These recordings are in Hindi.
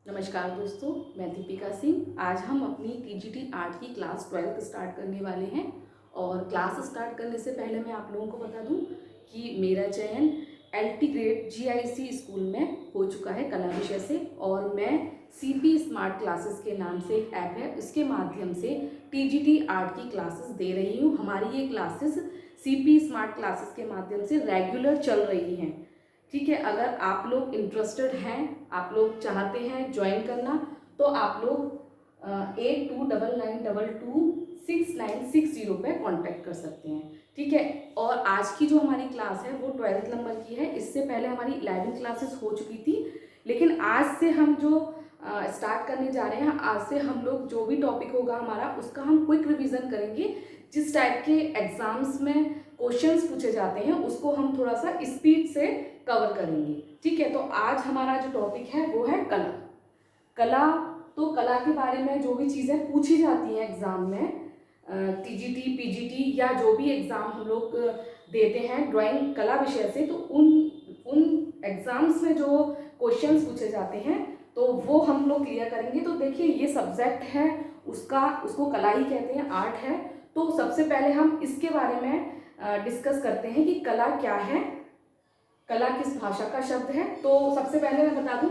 नमस्कार दोस्तों, मैं दीपिका सिंह। आज हम अपनी टीजीटी आर्ट की क्लास 12th स्टार्ट करने वाले हैं। और क्लास स्टार्ट करने से पहले मैं आप लोगों को बता दूं कि मेरा चयन एलटी ग्रेड जीआईसी स्कूल में हो चुका है कला विषय से। और मैं सीपी स्मार्ट क्लासेस के नाम से एक ऐप है, उसके माध्यम से टीजीटी आर्ट की क्लासेस दे रही हूँ। हमारी ये क्लासेस सीपी स्मार्ट क्लासेस के माध्यम से रेगुलर चल रही हैं। ठीक है, अगर आप लोग इंटरेस्टेड हैं, आप लोग चाहते हैं ज्वाइन करना, तो आप लोग 8299226960 पे कांटेक्ट कर सकते हैं। ठीक है, और आज की जो हमारी क्लास है वो 12th नंबर की है। इससे पहले हमारी 11 क्लासेस हो चुकी थी, लेकिन आज से हम जो स्टार्ट करने जा रहे हैं, आज से हम लोग जो भी टॉपिक होगा हमारा, उसका हम क्विक रिवीजन करेंगे। जिस टाइप के एग्जाम्स में क्वेश्चंस पूछे जाते हैं उसको हम थोड़ा सा स्पीड से कवर करेंगे। ठीक है, तो आज हमारा जो टॉपिक है वो है कला। कला, तो कला के बारे में जो भी चीज़ें पूछी जाती हैं एग्जाम में, टीजीटी पीजीटी या जो भी एग्ज़ाम हम लोग देते हैं ड्राइंग कला विषय से, तो उन एग्ज़ाम्स में जो क्वेश्चंस पूछे जाते हैं तो वो हम लोग क्लियर करेंगे। तो देखिए, ये सब्जेक्ट है उसको कला ही कहते हैं, आर्ट है। तो सबसे पहले हम इसके बारे में डिस्कस करते हैं कि कला क्या है, कला किस भाषा का शब्द है। तो सबसे पहले मैं बता दूं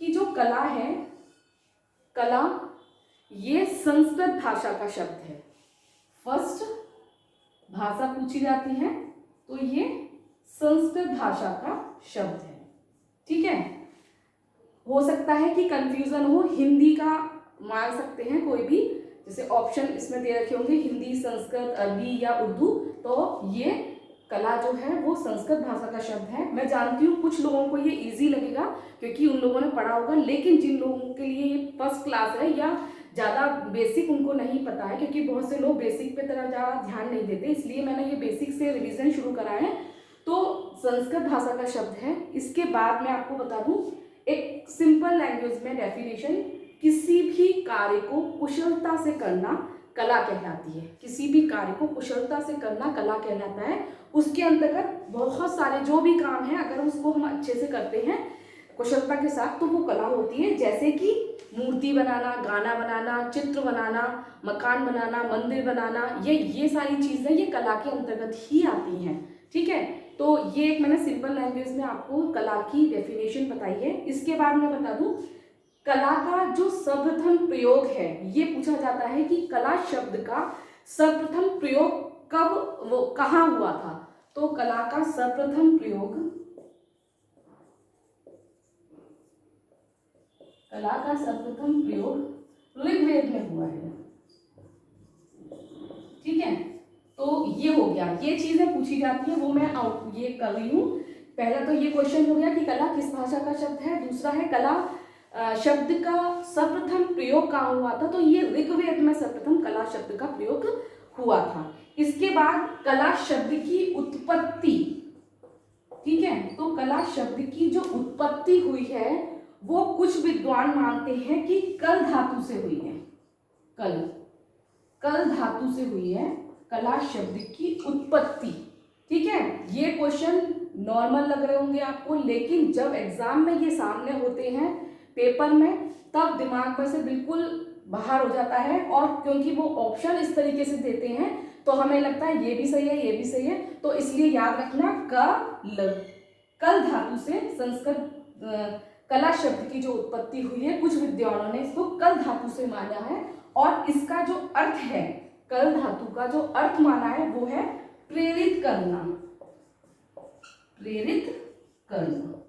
कि जो कला है, कला ये संस्कृत भाषा का शब्द है। फर्स्ट भाषा पूछी जाती है तो ये संस्कृत भाषा का शब्द है। ठीक है, हो सकता है कि कंफ्यूजन हो, हिंदी का मान सकते हैं कोई भी, जैसे ऑप्शन इसमें दे रखे होंगे हिंदी, संस्कृत, अरबी या उर्दू। तो ये कला जो है वो संस्कृत भाषा का शब्द है। मैं जानती हूँ कुछ लोगों को ये इजी लगेगा क्योंकि उन लोगों ने पढ़ा होगा, लेकिन जिन लोगों के लिए ये फर्स्ट क्लास है या ज़्यादा बेसिक उनको नहीं पता है, क्योंकि बहुत से लोग बेसिक पे तरह ज़्यादा ध्यान नहीं देते, इसलिए मैंने ये बेसिक से रिवीजन शुरू करा है। तो संस्कृत भाषा का शब्द है। इसके बाद मैं आपको बता दूँ एक सिंपल लैंग्वेज में डेफिनेशन, किसी भी कार्य को कुशलता से करना कला कहलाती है। किसी भी कार्य को कुशलता से करना कला कहलाता है। उसके अंतर्गत बहुत सारे जो भी काम है, अगर उसको हम अच्छे से करते हैं कुशलता के साथ, तो वो कला होती है। जैसे कि मूर्ति बनाना, गाना बनाना, चित्र बनाना, मकान बनाना, मंदिर बनाना, ये सारी चीज़ें ये कला के अंतर्गत ही आती हैं। ठीक है, तो ये एक मैंने सिंपल लैंग्वेज में आपको कला की डेफिनेशन बताई है। इसके बाद मैं बता दूं कला का जो सर्वप्रथम प्रयोग है, ये पूछा जाता है कि कला शब्द का सर्वप्रथम प्रयोग कब, वो कहाँ हुआ था। तो कला का सर्वप्रथम प्रयोग, कला का सर्वप्रथम प्रयोग ऋग्वेद में हुआ है। ठीक है, तो ये हो गया, ये चीजें पूछी जाती है वो मैं ये कर रही हूँ। पहला तो ये क्वेश्चन हो गया कि कला किस भाषा का शब्द है। दूसरा है कला शब्द का सर्वप्रथम प्रयोग कहाँ हुआ था। तो ये ऋग्वेद में सर्वप्रथम कला शब्द का प्रयोग हुआ था। इसके बाद कला शब्द की उत्पत्ति, ठीक है, तो कला शब्द की जो उत्पत्ति हुई है वो कुछ विद्वान मानते हैं कि कल धातु से हुई है। कल धातु से हुई है कला शब्द की उत्पत्ति। ठीक है, ये क्वेश्चन नॉर्मल लग रहे होंगे आपको, लेकिन जब एग्जाम में ये सामने होते हैं पेपर में, तब दिमाग पर से बिल्कुल बाहर हो जाता है। और क्योंकि वो ऑप्शन इस तरीके से देते हैं तो हमें लगता है ये भी सही है, ये भी सही है। तो इसलिए याद रखना कल धातु से संस्कृत कला शब्द की जो उत्पत्ति हुई है, कुछ विद्वानों ने इसको कल धातु से माना है। और इसका जो अर्थ है, कल धातु का जो अर्थ माना है वो है प्रेरित करना, प्रेरित करना।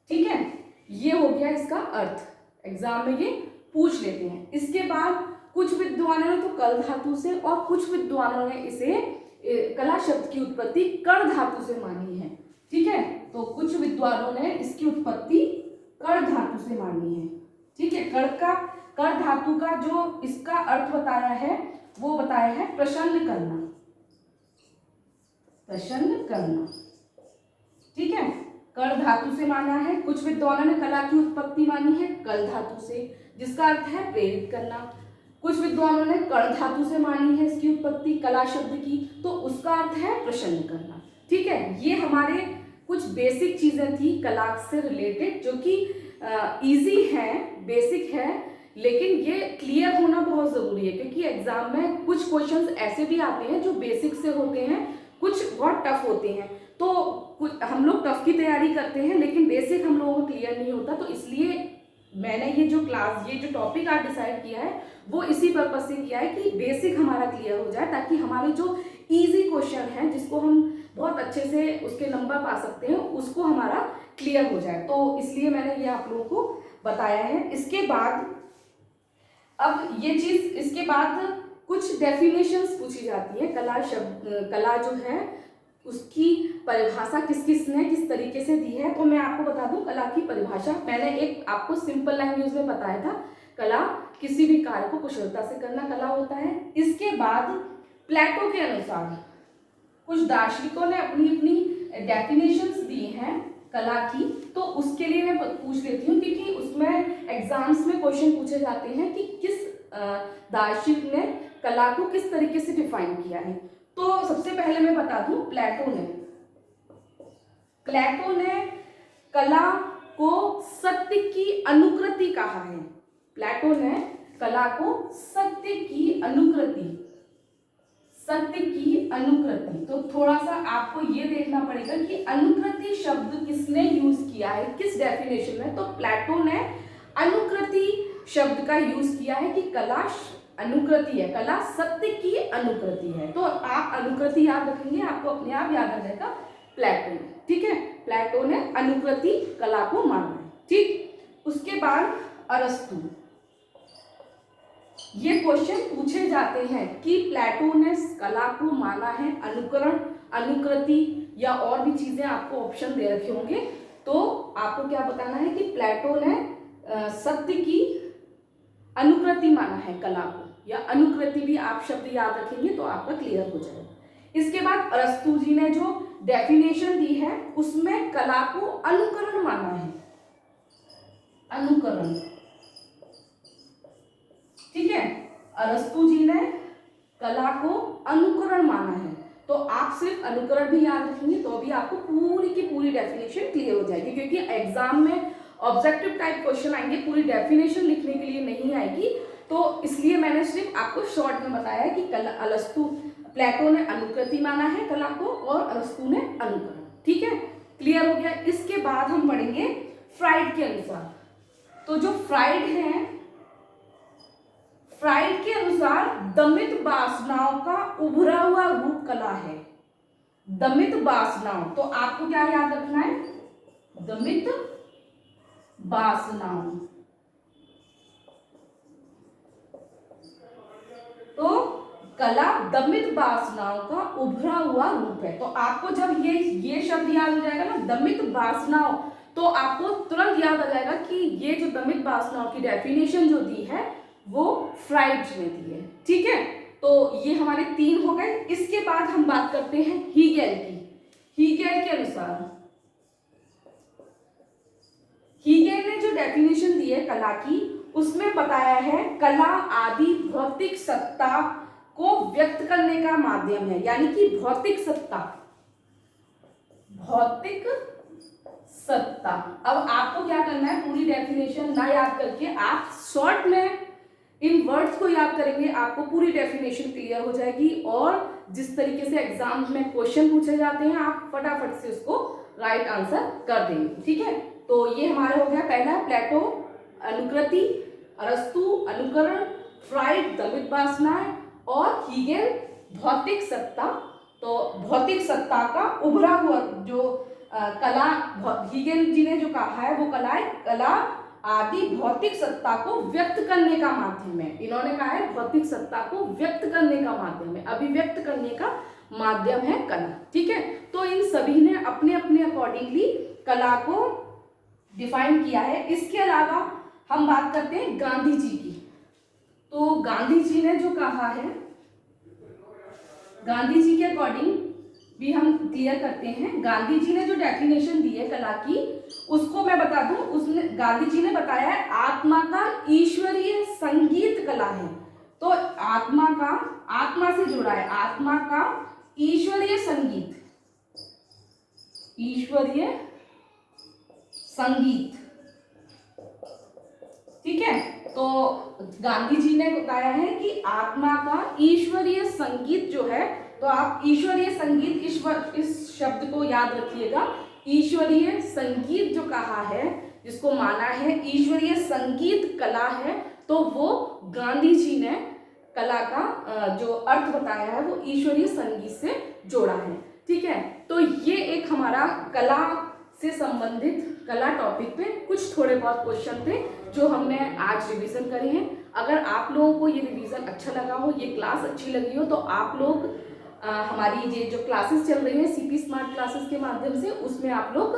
ठीक है, ये हो गया इसका अर्थ, एग्जाम में ये पूछ लेते हैं। इसके बाद कुछ विद्वानों ने तो कल धातु से और कुछ विद्वानों ने इसे कला शब्द की उत्पत्ति कर धातु से मानी है। ठीक है, तो कुछ विद्वानों ने इसकी उत्पत्ति कर धातु से मानी है। ठीक है, कर धातु का जो इसका अर्थ बताया है वो बताया है प्रसन्न करना, प्रसन्न करना। ठीक है, कर धातु से माना है। कुछ विद्वानों ने कला की उत्पत्ति मानी है कल धातु से, जिसका अर्थ है प्रेरित करना। कुछ विद्वानों ने कर धातु से मानी है इसकी उत्पत्ति कला शब्द की, तो उसका अर्थ है प्रसन्न करना। ठीक है, ये हमारे कुछ बेसिक चीजें थी कला से रिलेटेड, जो कि इजी है, बेसिक है, लेकिन ये क्लियर होना बहुत ज़रूरी है क्योंकि एग्जाम में कुछ क्वेश्चंस ऐसे भी आते हैं जो बेसिक से होते हैं, कुछ बहुत टफ होते हैं। तो हम लोग टफ की तैयारी करते हैं लेकिन बेसिक हम लोगों को क्लियर नहीं होता, तो इसलिए मैंने ये जो टॉपिक आज डिसाइड किया है वो इसी पर्पज से किया है कि बेसिक हमारा क्लियर हो जाए, ताकि हमारे जो इजी क्वेश्चन है जिसको हम बहुत अच्छे से उसके नंबर पा सकते हैं उसको हमारा क्लियर हो जाए। तो इसलिए मैंने ये आप लोगों को बताया है। इसके बाद अब ये चीज, इसके बाद कुछ डेफिनेशंस पूछी जाती है। कला जो है उसकी परिभाषा किस तरीके से दी है। तो मैं आपको बता दूं कला की परिभाषा, मैंने एक आपको सिंपल लैंग्वेज में बताया था, कला किसी भी कार्य को कुशलता से करना कला होता है। इसके बाद प्लेटो के अनुसार कुछ दार्शनिकों ने अपनी अपनी डेफिनेशंस दी हैं कला की, तो उसके लिए मैं पूछ लेती हूँ क्योंकि उसमें एग्जाम्स में क्वेश्चन पूछे जाते हैं कि किस दार्शनिक ने कला को किस तरीके से डिफाइन किया है। तो सबसे पहले मैं बता दूं प्लेटो ने कला को सत्य की अनुकृति कहा है। प्लेटो ने कला को सत्य की अनुकृति। तो थोड़ा सा आपको ये देखना पड़ेगा कि अनुकृति शब्द किसने यूज किया है, किस डेफिनेशन में। तो प्लेटो ने अनुकृति शब्द का यूज किया है कि कला अनुकृति है, कला सत्य की अनुकृति है। तो आप अनुकृति याद रखेंगे, आपको अपने आप याद आ जाएगा प्लेटो ने, ठीक है। प्लेटो ने अनुकृति कला को माना है, ठीक। उसके बाद अरस्तु, ये क्वेश्चन पूछे जाते हैं कि प्लेटो ने कला को माना है अनुकरण, अनुकृति या और भी चीजें आपको ऑप्शन दे रखे होंगे, तो आपको क्या बताना है कि प्लेटो ने सत्य की अनुकृति माना है कला को, या अनुकृति भी आप शब्द याद रखेंगे तो आपका क्लियर हो जाएगा। इसके बाद अरस्तु जी ने जो डेफिनेशन दी है उसमें कला को अनुकरण माना है, अनुकरण, ठीक है। अरस्तु जी ने कला को अनुकरण माना है, तो आप सिर्फ अनुकरण भी याद रखेंगे तो भी आपको पूरी की पूरी डेफिनेशन क्लियर हो जाएगी, क्योंकि एग्जाम में ऑब्जेक्टिव टाइप क्वेश्चन आएंगे, पूरी डेफिनेशन लिखने के लिए नहीं आएगी। तो इसलिए मैंने सिर्फ आपको शॉर्ट में बताया है कि प्लेटो ने अनुकृति माना है कला को और अरस्तु ने अनुकरण, ठीक है, क्लियर हो गया। इसके बाद हम पढ़ेंगे फ्राइड के अनुसार। तो जो फ्राइड है, फ्राइड के अनुसार दमित वासनाओं का उभरा हुआ रूप कला है। दमित वासनाओं, तो आपको क्या याद रखना है, दमित वासनाओं। तो कला दमित वासनाओं का उभरा हुआ रूप है। तो आपको जब ये शब्द याद हो जाएगा ना, दमित वासनाओं, तो आपको तुरंत याद आ जाएगा कि ये जो दमित वासनाओं की डेफिनेशन जो दी है वो फ्राइड ने दी है, ठीक है। तो ये हमारे 3 हो गए। इसके बाद हम बात करते हैं हीगेल की। हीगेल के अनुसार, हीगेल ने जो डेफिनेशन दी है कला की, उसमें बताया है कला आदि भौतिक सत्ता को व्यक्त करने का माध्यम है। यानी कि भौतिक सत्ता, भौतिक सत्ता। अब आपको क्या करना है, पूरी डेफिनेशन ना याद करके आप शॉर्ट में इन वर्ड्स को याद करेंगे, आपको पूरी डेफिनेशन क्लियर हो जाएगी। और जिस तरीके से एग्जाम में क्वेश्चन पूछे जाते हैं आप फटाफट से उसको राइट आंसर कर देंगे, ठीक है। तो ये हमारा हो गया पहला, प्लेटो अनुकृति, अरस्तु अनुकरण, फ्राइड दमित वासनाएं और हीगेल भौतिक सत्ता। तो भौतिक सत्ता का उभरा हुआ जो कला, हीगेल जी ने जो कहा है वो कला आदि भौतिक सत्ता को व्यक्त करने का माध्यम है। इन्होंने कहा है भौतिक सत्ता को व्यक्त करने का माध्यम है, अभिव्यक्त करने का माध्यम है कला, ठीक है। तो इन सभी ने अपने अपने अकॉर्डिंगली कला को डिफाइन किया है। इसके अलावा हम बात करते हैं गांधी जी की। तो गांधी जी ने जो कहा है, गांधी जी के अकॉर्डिंग भी हम क्लियर करते हैं। गांधी जी ने जो डेफिनेशन दी है कला की, उसको मैं बता दूं, उसने गांधी जी ने बताया है आत्मा का ईश्वरीय संगीत कला है। तो आत्मा से जुड़ा है, आत्मा का ईश्वरीय संगीत, ईश्वरीय संगीत। ठीक है। तो गांधी जी ने बताया है कि आत्मा का ईश्वरीय संगीत जो है, तो आप ईश्वरीय संगीत इस शब्द को याद रखिएगा। ईश्वरीय संगीत जो कहा है, जिसको माना है ईश्वरीय संगीत कला है, तो वो गांधी जी ने कला का जो अर्थ बताया है वो ईश्वरीय संगीत से जोड़ा है। ठीक है, तो ये एक हमारा कला से संबंधित कला टॉपिक पे कुछ थोड़े बहुत क्वेश्चन थे जो हमने आज रिवीजन करे हैं। अगर आप लोगों को ये रिवीजन अच्छा लगा हो, ये क्लास अच्छी लगी हो, तो आप लोग हमारी ये जो क्लासेस चल रही है सीपी स्मार्ट क्लासेस के माध्यम से, उसमें आप लोग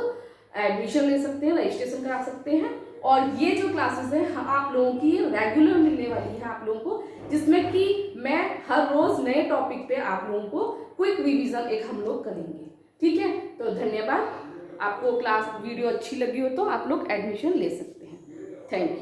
एडमिशन ले सकते हैं, रजिस्ट्रेशन करा सकते हैं। और ये जो क्लासेस है आप लोगों की रेगुलर मिलने वाली है आप लोगों को, जिसमें कि मैं हर रोज नए टॉपिक पे आप लोगों को क्विक रिवीजन एक हम लोग करेंगे। ठीक है, तो धन्यवाद। आपको क्लास वीडियो अच्छी लगी हो तो आप लोग एडमिशन ले सकते हैं। Thank you.